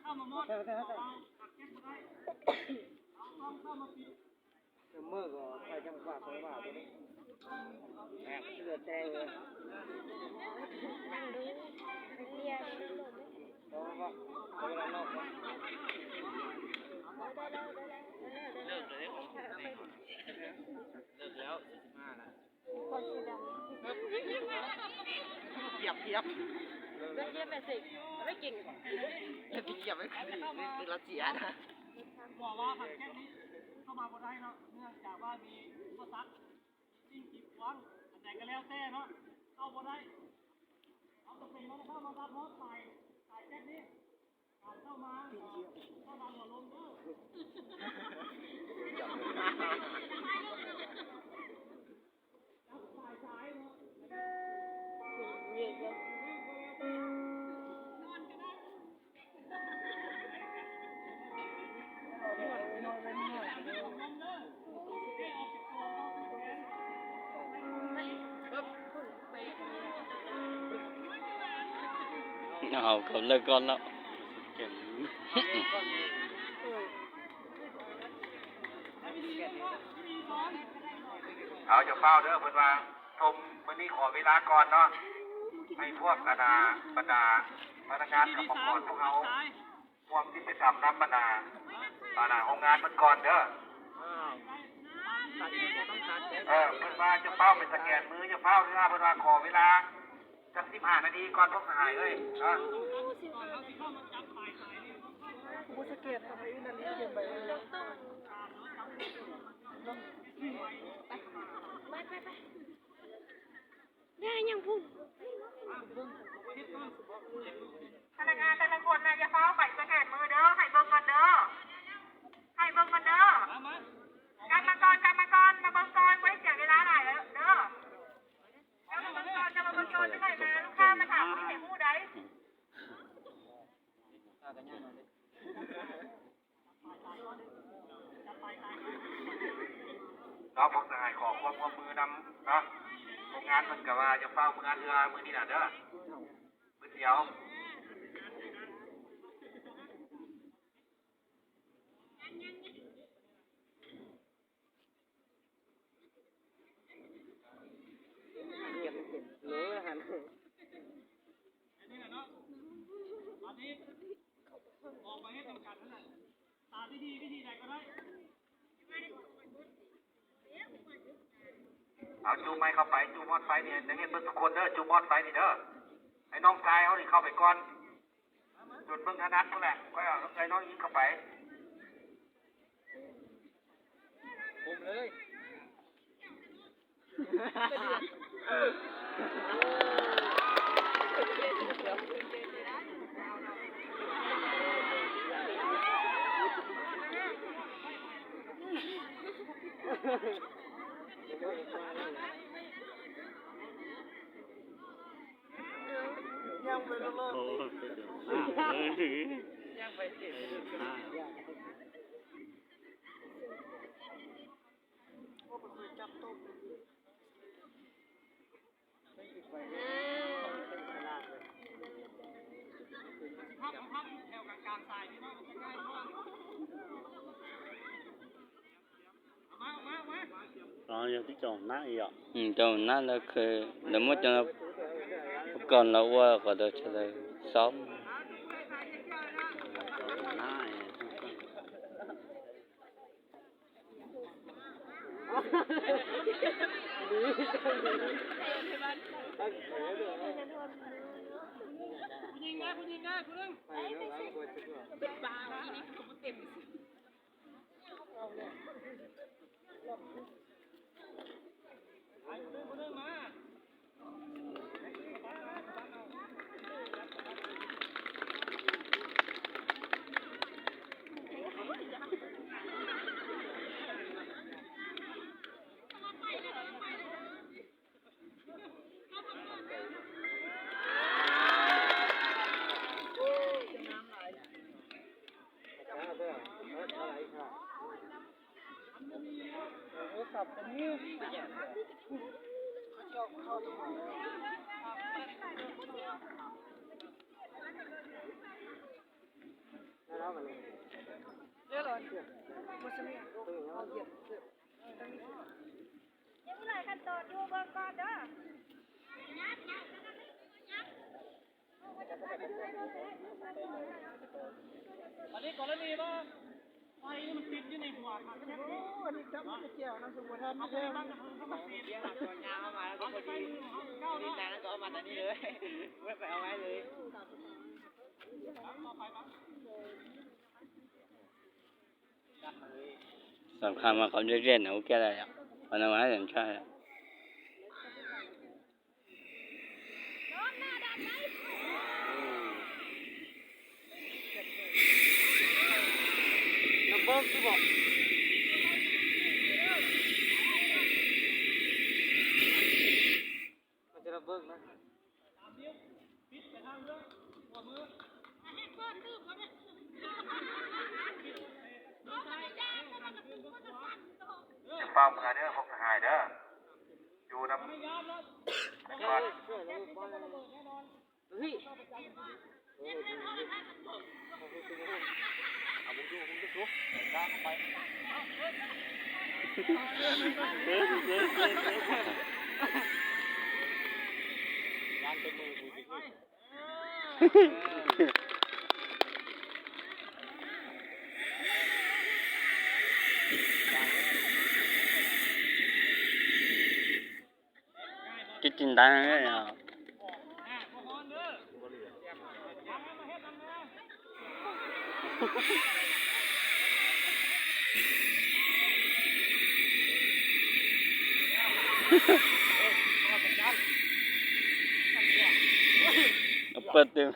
เมื่อก็ใส่จังหวะตัวว่าตัวนี้แอบเลือดแดงเลยนั่งดูเรียนแล้วก็เวลานอกเลิกเลยของผมนี่เลิกแล้ว45นะเทียบเบสิกไม่กินอย่าไปเทียบไม่ดีนี่คือรัสเซียนะบอกว่าผักแค่นี้เข้ามาบนได้เนาะเนื่องจากว่ามีอุปสรรคสิ่งกีดขวางอันไหนก็แล้วแต่เนาะเข้าบนได้เอาตัวเองแล้วเข้ามารับรถใส่แค่นี้การเข้ามาเข้าดันหัวลมเด้อสายเนาะเย็นเลยเอาเขาเลิกก่อนแล้วเอาจะเฝ้าเด้อเพิ่นว่าชมวันนี้ขอเวลาก่อนเนาะให้พวกบรรดาพนักงานกับองค์กรพวกเขาพวกที่ไปทำน้ำบรรดาโรงงานมันก่อนเด้อเพิ่นว่าจะเฝ้าเป็นสแกนมือจะเฝ้าเพิ่นว่าขอเวลาสัก15 นาทีก่อนพวกสหายเลยนะกูสเก็ตทำไมนั่นนี่เก็บไปไปยังพุ่งพนักงานแต่ละคนนะอย่าเฝ้าไปสแกนมือเด้อให้เบิ่งก่อนเด้อการมาก่อนมาเบิ่งก่อนไว้เสียเวลาหลายแล้วเด้อมาเบิ่งก่อนจะไหนมาลูกค้ามาถามว่าให้ผู้ใดเราพวกสหายขอความร่วมมือนำเนาะโรงงานมันกับว่าจะเฝ้ามืองานเรือมือนี่น่ะเด้อมือเดียวเหลือหันออกไปให้จำกัดนั่นแหละตาวิธีไหนก็ได้เอาจูไม้เข้าไปจูมอดไฟเนี่ยจะเห็นเบิ้งทุกคนเด้อจูมอดไฟนี่เด้อไอ้น้องชายเขานี่เข้าไปก่อนจุดเบิ้งถนัดนั่นแหละก็เอาไอ้น้องยิงเข้าไปผมเลยยังไปแล้วยังไปเจ็บจับตุ้มพับแถวกลางสายนี่เนาะมันจะง่ายกว่าrồi giờ tí trồng nát gì ạ trồng nát là khi để mất cho nó còn là qua và được cho nó sốngยิงนะคุณนึงเป็นปลาทีนี้ผมเต็มคุณนึงมาสับตรงนี้เข้าตรงนี้ ยังมีหลายขั้นตอนอยู่เบิ่งก่อนเด้อ อันนี้กรณีว่าไฟนี่มันติดอยู่ในหัวครับโอ้อันนี้จับมันจะเกี่ยวนะสมมุติท่านไม่ได้มันมาเสียเลี้ยงหลักตัวยาวมาแล้วก็พอดีดีใจแล้วก็เอามาแต่นี่เลยไม่ไปเอาไว้เลย สำคัญมาเขาจะเรียนเอาแค่ไหนอ่ะวันนั้นมาให้ฉันใช่ น้ำเบิ้งคือบอกมันจะระเบิ้งนะ จะเฝ้าเมื่อเด้อพวกทหารเด้ออยู่นำก่อน เฮ้ย จิตจินตนาเลยอ่ะ เปิดเต็ม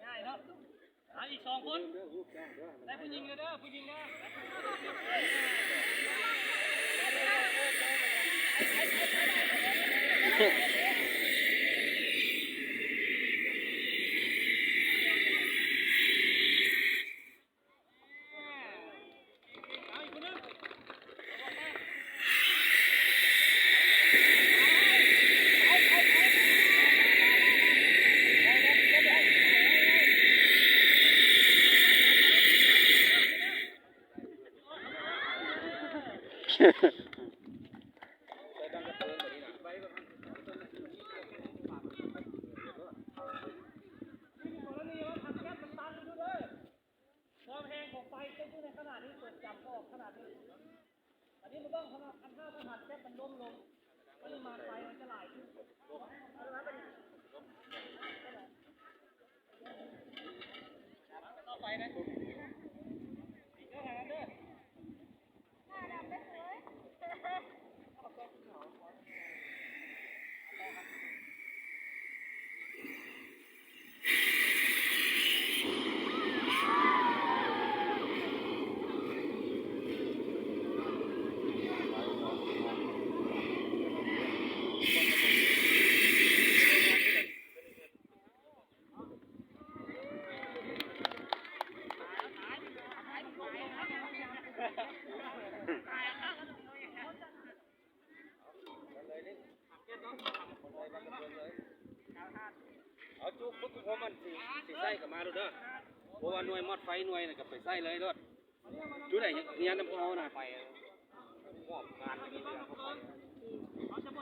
ง่ายเนาะอีก2 คนได้ผู้หญิงเลยเด้อผู้หญิงเด้อ ความแรงของไฟเส้นในขนาดนี้เปิดจับออกขนาดนี้อันนี้มันต้องขนาดถ้ามันหัดแค่มันล้มลงปริมาณไฟมันจะไหลขึ้นต่อไปนะเด้อหาเด้อ เอาจุกปุ๊บพอมันสิใส่กับมาดูเด้อเพราะว่าหน่วยมอดไฟหน่วยน่ะก็ไปใส่เลยรถจุดไหนเฮียนน้ำพอน่ะไปมอบงานอะไรเงี้ยเข้าไป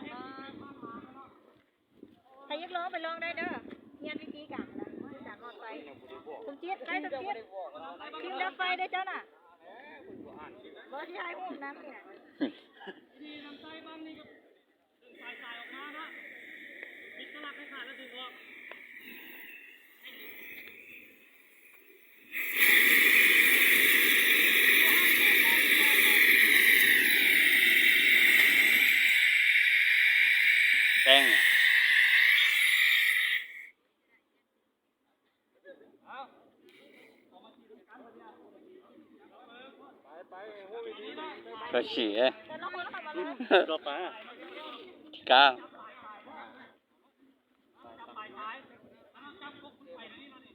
ใครยักล้อไปลองได้เด้อเงียนวิธีการนะสามารถไฟสมจิตได้สมจิตคิวดับไฟได้เจ้าน่ะบ่ที่ให้หุ้มน้ำเนี่ย ที่น้ำใจบ้านนี่ก็ดึงสายออกมานะปิดกระลักให้ขาดแล้วดึงออก แป้งอ่ะ ก็ฉี่เอ้ย แต่ละคนเข้ามาเลย รถป้าก้า จับปลายท้ายแล้วจับกุ๊กไปนี่แล้วนี่